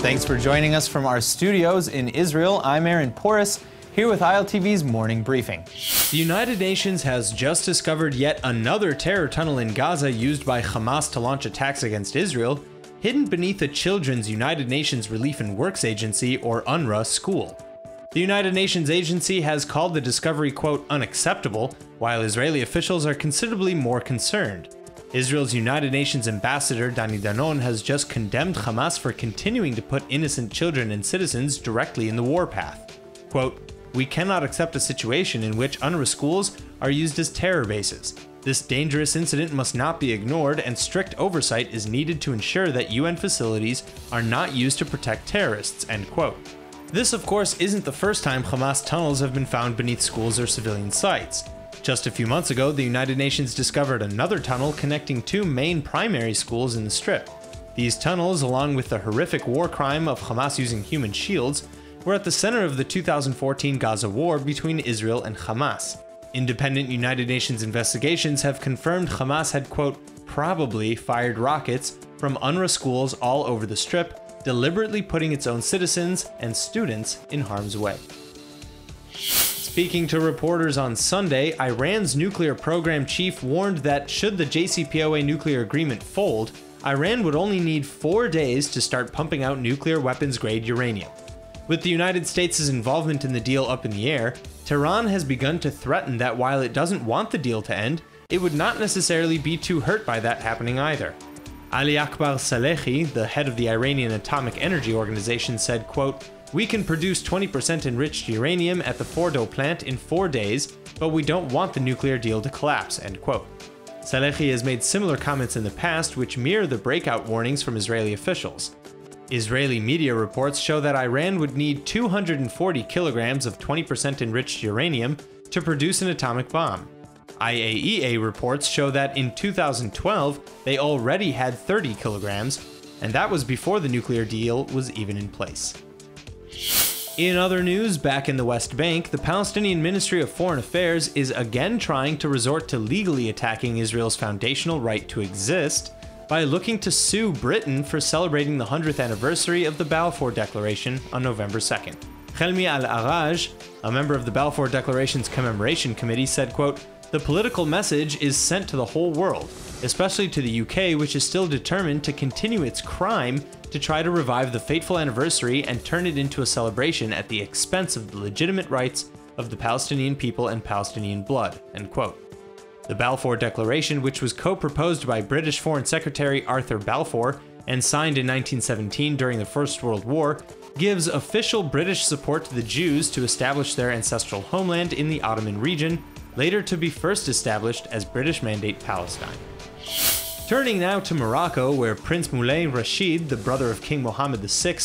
Thanks for joining us from our studios in Israel. I'm Aaron Porras, here with ILTV's morning briefing. The United Nations has just discovered yet another terror tunnel in Gaza used by Hamas to launch attacks against Israel, hidden beneath a children's United Nations Relief and Works Agency, or UNRWA, school. The United Nations agency has called the discovery, quote, unacceptable, while Israeli officials are considerably more concerned. Israel's United Nations ambassador Dani Danon has just condemned Hamas for continuing to put innocent children and citizens directly in the warpath. Quote, "We cannot accept a situation in which UNRWA schools are used as terror bases. This dangerous incident must not be ignored, and strict oversight is needed to ensure that UN facilities are not used to protect terrorists," end quote. This, of course, isn't the first time Hamas tunnels have been found beneath schools or civilian sites. Just a few months ago, the United Nations discovered another tunnel connecting two main primary schools in the Strip. These tunnels, along with the horrific war crime of Hamas using human shields, were at the center of the 2014 Gaza war between Israel and Hamas. Independent United Nations investigations have confirmed Hamas had, quote, probably fired rockets from UNRWA schools all over the Strip, deliberately putting its own citizens and students in harm's way. Speaking to reporters on Sunday, Iran's nuclear program chief warned that should the JCPOA nuclear agreement fold, Iran would only need 4 days to start pumping out nuclear weapons-grade uranium. With the United States' involvement in the deal up in the air, Tehran has begun to threaten that while it doesn't want the deal to end, it would not necessarily be too hurt by that happening either. Ali Akbar Salehi, the head of the Iranian Atomic Energy Organization, said, quote, "We can produce 20% enriched uranium at the Fordo plant in 4 days, but we don't want the nuclear deal to collapse," end quote. Salehi has made similar comments in the past which mirror the breakout warnings from Israeli officials. Israeli media reports show that Iran would need 240 kilograms of 20% enriched uranium to produce an atomic bomb. IAEA reports show that in 2012, they already had 30 kilograms, and that was before the nuclear deal was even in place. In other news, back in the West Bank, the Palestinian Ministry of Foreign Affairs is again trying to resort to legally attacking Israel's foundational right to exist by looking to sue Britain for celebrating the 100th anniversary of the Balfour Declaration on November 2nd. Helmi al-Araj, a member of the Balfour Declaration's Commemoration Committee, said, quote, "The political message is sent to the whole world, especially to the UK, which is still determined to continue its crime to try to revive the fateful anniversary and turn it into a celebration at the expense of the legitimate rights of the Palestinian people and Palestinian blood," end quote. The Balfour Declaration, which was co-proposed by British Foreign Secretary Arthur Balfour and signed in 1917 during the First World War, gives official British support to the Jews to establish their ancestral homeland in the Ottoman region, later to be first established as British Mandate Palestine. Turning now to Morocco, where Prince Moulay Rashid, the brother of King Mohammed VI,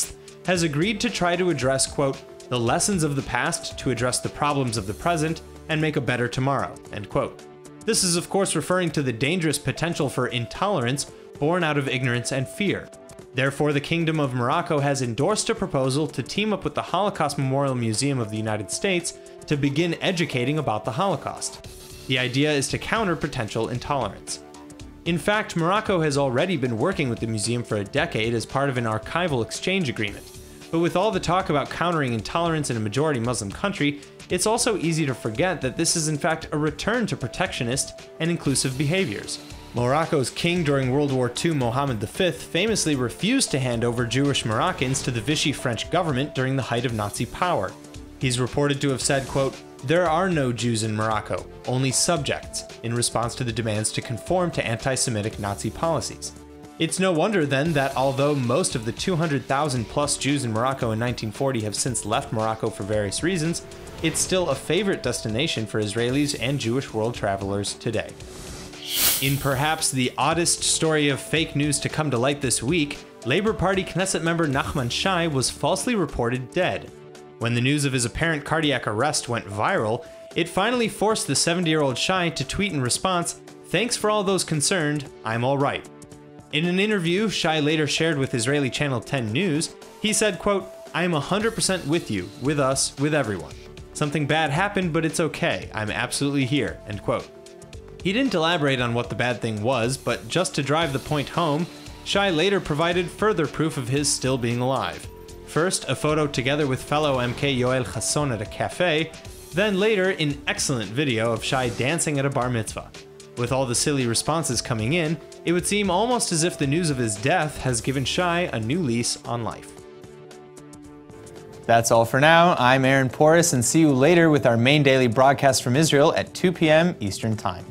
has agreed to try to address, quote, "the lessons of the past to address the problems of the present and make a better tomorrow," end quote. This is of course referring to the dangerous potential for intolerance born out of ignorance and fear. Therefore, the Kingdom of Morocco has endorsed a proposal to team up with the Holocaust Memorial Museum of the United States to begin educating about the Holocaust. The idea is to counter potential intolerance. In fact, Morocco has already been working with the museum for a decade as part of an archival exchange agreement. But with all the talk about countering intolerance in a majority Muslim country, it's also easy to forget that this is in fact a return to protectionist and inclusive behaviors. Morocco's king during World War II, Mohammed V, famously refused to hand over Jewish Moroccans to the Vichy French government during the height of Nazi power. He's reported to have said, quote, "There are no Jews in Morocco, only subjects," in response to the demands to conform to anti-Semitic Nazi policies. It's no wonder then that although most of the 200,000 plus Jews in Morocco in 1940 have since left Morocco for various reasons, it's still a favorite destination for Israelis and Jewish world travelers today. In perhaps the oddest story of fake news to come to light this week, Labour Party Knesset member Nachman Shai was falsely reported dead. When the news of his apparent cardiac arrest went viral, it finally forced the 70-year-old Shai to tweet in response, "Thanks for all those concerned, I'm all right." In an interview Shai later shared with Israeli Channel 10 News, he said, quote, "I am 100% with you, with us, with everyone. Something bad happened, but it's okay. I'm absolutely here," end quote. He didn't elaborate on what the bad thing was, but just to drive the point home, Shai later provided further proof of his still being alive. First, a photo together with fellow MK Yoel Chasson at a cafe, then later an excellent video of Shai dancing at a bar mitzvah. With all the silly responses coming in, it would seem almost as if the news of his death has given Shai a new lease on life. That's all for now. I'm Aaron Porras, and see you later with our main daily broadcast from Israel at 2 p.m. Eastern Time.